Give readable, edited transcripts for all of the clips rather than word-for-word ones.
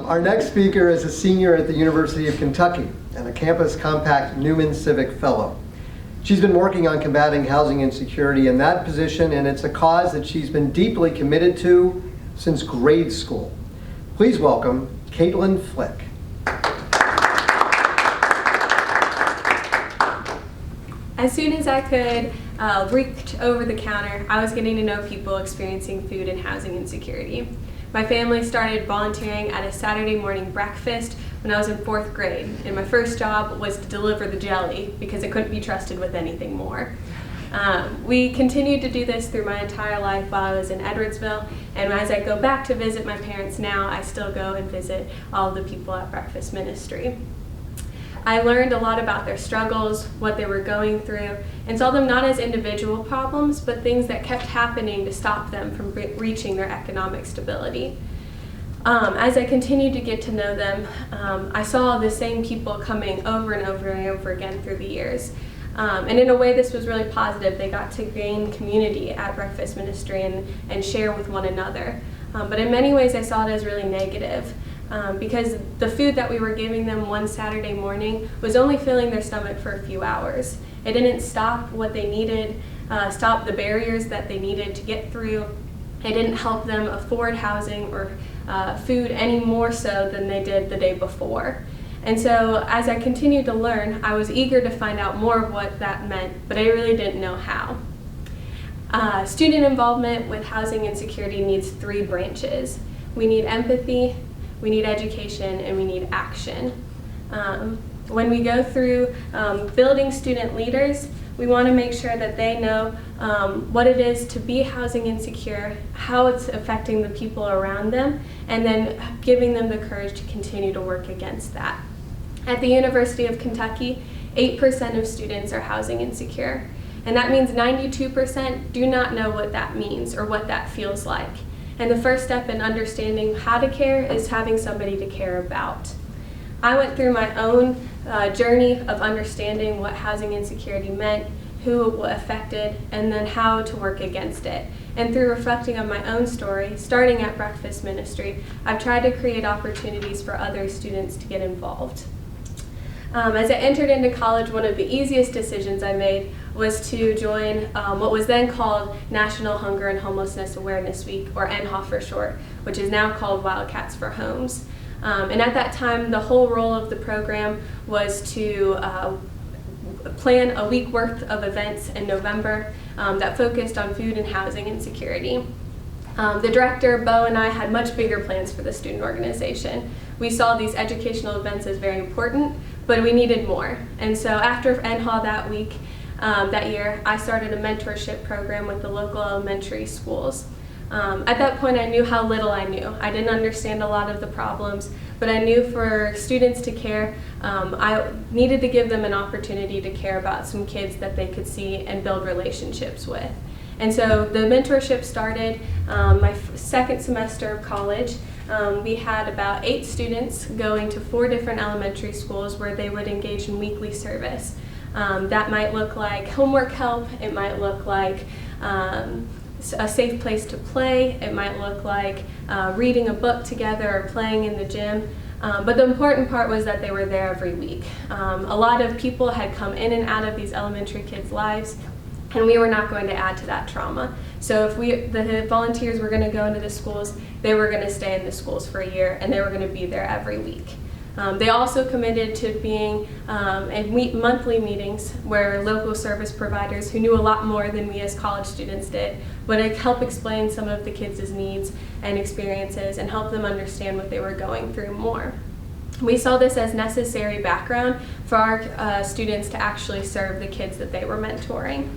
Our next speaker is a senior at the University of Kentucky and a Campus Compact Newman Civic Fellow. She's been working on combating housing insecurity in that position, and it's a cause that she's been deeply committed to since grade school. Please welcome Kaitlyn Flick. As soon as I could reach over the counter, I was getting to know people experiencing food and housing insecurity. My family started volunteering at a Saturday morning breakfast when I was in 4th grade, and my first job was to deliver the jelly because it couldn't be trusted with anything more. We continued to do this through my entire life while I was in Edwardsville, and as I go back to visit my parents now, I still go and visit all of the people at Breakfast Ministry. I learned a lot about their struggles, what they were going through, and saw them not as individual problems, but things that kept happening to stop them from reaching their economic stability. As I continued to get to know them, I saw the same people coming over and over and over again through the years. And in a way, this was really positive. They got to gain community at Breakfast Ministry and share with one another. But in many ways, I saw it as really negative. Because the food that we were giving them one Saturday morning was only filling their stomach for a few hours. It didn't stop what they needed, stop the barriers that they needed to get through. It didn't help them afford housing or food any more so than they did the day before. And so as I continued to learn, I was eager to find out more of what that meant, but I really didn't know how. Student involvement with housing insecurity needs 3 branches. We need empathy, we need education, and we need action. When we go through building student leaders, we want to make sure that they know what it is to be housing insecure, how it's affecting the people around them, and then giving them the courage to continue to work against that. At the University of Kentucky, 8% of students are housing insecure, and that means 92% do not know what that means or what that feels like. And the first step in understanding how to care is having somebody to care about. I went through my own journey of understanding what housing insecurity meant, who it affected, and then how to work against it. And through reflecting on my own story, starting at Breakfast Ministry, I've tried to create opportunities for other students to get involved. As I entered into college, one of the easiest decisions I made was to join what was then called National Hunger and Homelessness Awareness Week, or NHOF for short, which is now called Wildcats for Homes. And at that time, the whole role of the program was to plan a week worth of events in November that focused on food and housing insecurity. The director, Bo, and I had much bigger plans for the student organization. We saw these educational events as very important, but we needed more. And so after NHA that week, that year, I started a mentorship program with the local elementary schools. At that point, I knew how little I knew. I didn't understand a lot of the problems, but I knew for students to care, I needed to give them an opportunity to care about some kids that they could see and build relationships with. And so the mentorship started my second semester of college. We had about 8 students going to 4 different elementary schools where they would engage in weekly service. That might look like homework help, it might look like a safe place to play, it might look like reading a book together or playing in the gym. But the important part was that they were there every week. A lot of people had come in and out of these elementary kids' lives, and we were not going to add to that trauma. So if the volunteers were going to go into the schools, they were going to stay in the schools for a year, and they were going to be there every week. They also committed to being in monthly meetings where local service providers who knew a lot more than we as college students did would help explain some of the kids' needs and experiences and help them understand what they were going through more. We saw this as necessary background for our students to actually serve the kids that they were mentoring.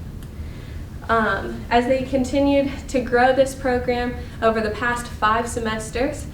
As they continued to grow this program over the past 5 semesters,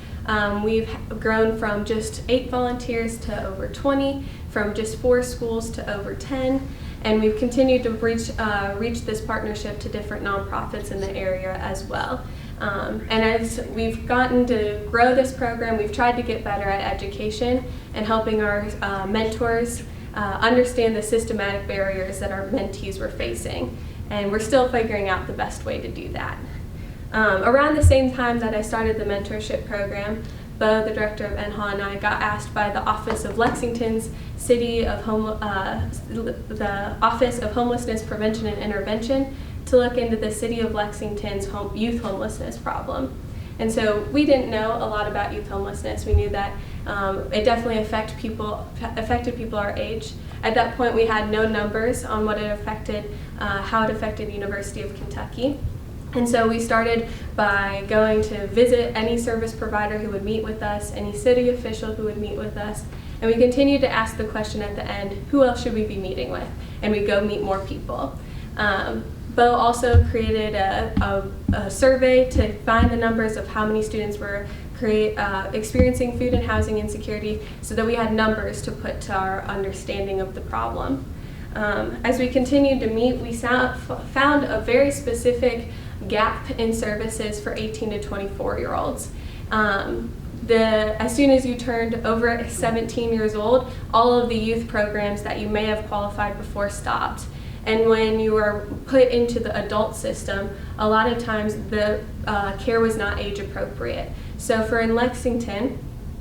we've grown from just 8 volunteers to over 20, from just 4 schools to over 10, and we've continued to reach this partnership to different nonprofits in the area as well. And as we've gotten to grow this program, we've tried to get better at education and helping our mentors understand the systematic barriers that our mentees were facing. And we're still figuring out the best way to do that. Around the same time that I started the mentorship program, Bo, the director of NHA, and I got asked by the Office of Lexington's the Office of Homelessness Prevention and Intervention to look into the City of Lexington's youth homelessness problem. And so we didn't know a lot about youth homelessness. We knew that it definitely affected people our age. At that point, we had no numbers on what it affected, how it affected University of Kentucky. And so we started by going to visit any service provider who would meet with us, any city official who would meet with us, and we continued to ask the question at the end, who else should we be meeting with? And we go meet more people. Bo also created a survey to find the numbers of how many students were experiencing food and housing insecurity so that we had numbers to put to our understanding of the problem. As we continued to meet, we found a very specific gap in services for 18 to 24-year-olds. As soon as you turned over 17 years old, all of the youth programs that you may have qualified before stopped. And when you were put into the adult system, a lot of times the care was not age appropriate. So for in Lexington,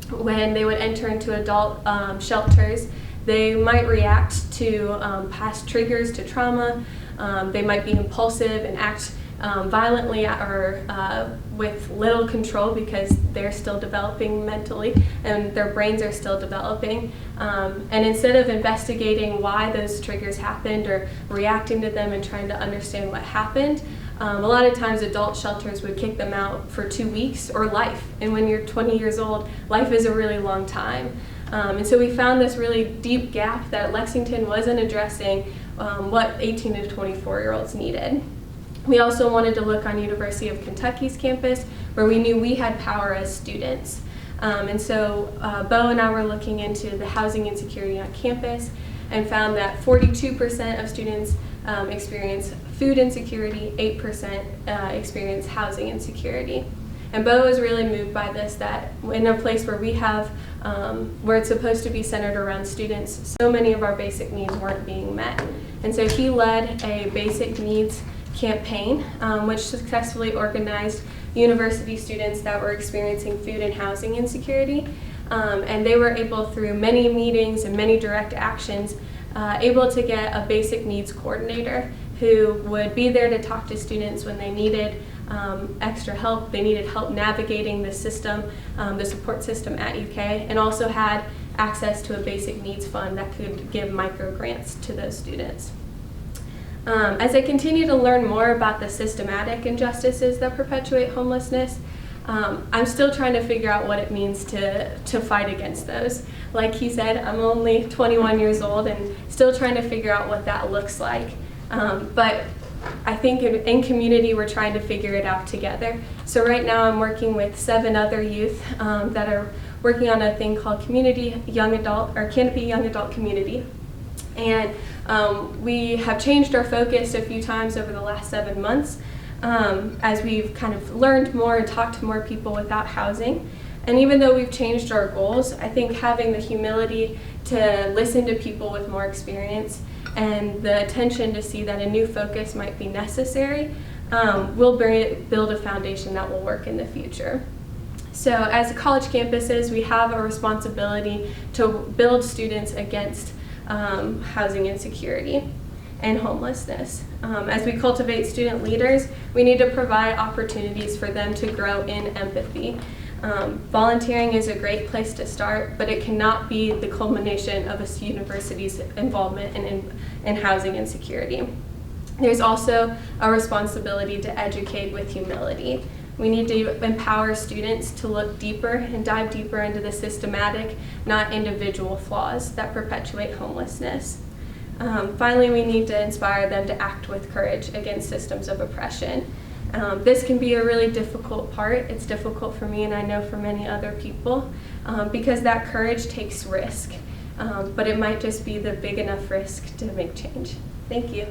when they would enter into adult shelters, they might react to past triggers to trauma. They might be impulsive and act violently or with little control because they're still developing mentally and their brains are still developing. And instead of investigating why those triggers happened or reacting to them and trying to understand what happened, a lot of times adult shelters would kick them out for 2 weeks or life. And when you're 20 years old, life is a really long time. And so we found this really deep gap that Lexington wasn't addressing what 18 to 24-year-olds needed. We also wanted to look on University of Kentucky's campus where we knew we had power as students. And so Bo and I were looking into the housing insecurity on campus and found that 42% of students experience food insecurity, 8% experience housing insecurity. And Bo was really moved by this, that in a place where we have, where it's supposed to be centered around students, so many of our basic needs weren't being met. And so he led a basic needs campaign, which successfully organized university students that were experiencing food and housing insecurity. And they were able, through many meetings and many direct actions, able to get a basic needs coordinator who would be there to talk to students when they needed extra help. They needed help navigating the system, the support system at UK, and also had access to a basic needs fund that could give micro grants to those students. As I continue to learn more about the systematic injustices that perpetuate homelessness, I'm still trying to figure out what it means to fight against those. Like he said, I'm only 21 years old and still trying to figure out what that looks like. But I think in community we're trying to figure it out together. So right now I'm working with 7 other youth that are working on a thing called Canopy Young Adult Community. And we have changed our focus a few times over the last 7 months as we've kind of learned more and talked to more people without housing. And even though we've changed our goals, I think having the humility to listen to people with more experience and the attention to see that a new focus might be necessary will build a foundation that will work in the future. So as college campuses, we have a responsibility to build students against housing insecurity and homelessness. As we cultivate student leaders, we need to provide opportunities for them to grow in empathy. Volunteering is a great place to start, but it cannot be the culmination of a university's involvement in housing insecurity. There's also a responsibility to educate with humility. We need to empower students to look deeper and dive deeper into the systematic, not individual flaws that perpetuate homelessness. Finally, we need to inspire them to act with courage against systems of oppression. This can be a really difficult part. It's difficult for me and I know for many other people because that courage takes risk, but it might just be the big enough risk to make change. Thank you.